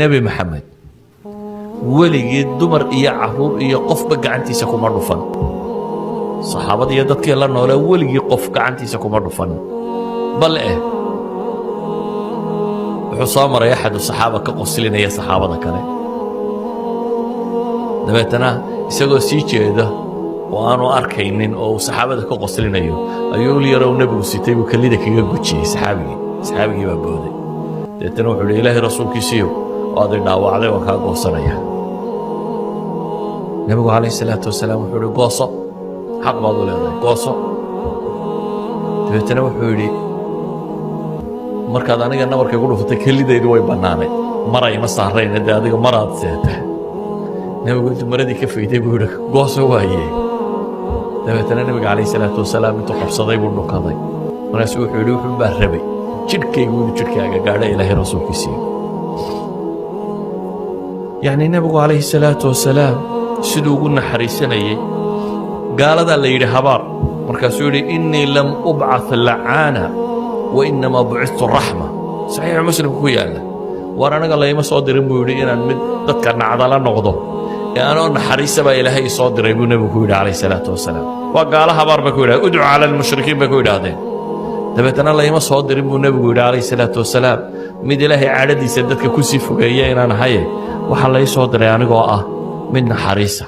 nebi maxamed weligii dumar iyo caruur iyo qofba gacantiisa kuma dhufan. saxaabada iyo dadkii la noolaa weligii qof gacantiisa kuma dhufan. bal wuxuu soo maray axadu saxaaba ka qoslinaya saxaabada kale, dabeetana isagoo sii jeeda oo aanu arkaynin oo uu saxaabada ka qoslinayo ayuu ul yarow nebigu sitay buu kelida kaga gujiyey saxaabigii baa booday. dabeetana wuxuu yidhi ilaahay rasuulkiisiiyow waad i dhaawacday waan kaa goosanaya. nebigu calayhi salaatu wasalaam wuxuu yidhi gooso, xaq baad u leedahay, gooso. dabeetana wuxuu yidhi markaad aniga nabarka igu dhufatay kelidaydu way bannaanayd, marayma saarayna dee adiga maraad seeta. nebigu intuu maradii ka fayday buu yidhi gooso waaye. dabeetana nebiga calayhi salaatu wasalaam intuu qabsaday buu dhukaday. markaasuu wuxuu yidhi wuxuu baa rabay jidhkaygu inuu jidhkaaga gaadho ilaahay rasuulkiisii. yacni nebigu calayhi salaatu wasalaam siduu ugu naxariisanayey gaaladaa la yidhi habaar, markaasuu yidhi innii lam ubcath lacaana wa inamaa bucithtu raxma. saxiixu muslimku ku yaalla. waar anaga layma soo dirin buu yidhi inaan mid dadka nacdala noqdo, ee anoo naxariisa baa ilaahay ii soo diray buu nebigu ku yidhi calayhi salaatu wasalaam. waa gaalo habaar bay ku yidhahdeen, udcu cala almushrikiin bay ku yidhaahdeen. dabeetana layma soo dirin buu nebigu yidhi calayhi salaatu wasalaam mid ilaahay cadhadiisa dadka ku sii fogeeya inaan ahaye waxaa lai soo diray anigoo ah mid naxariisa.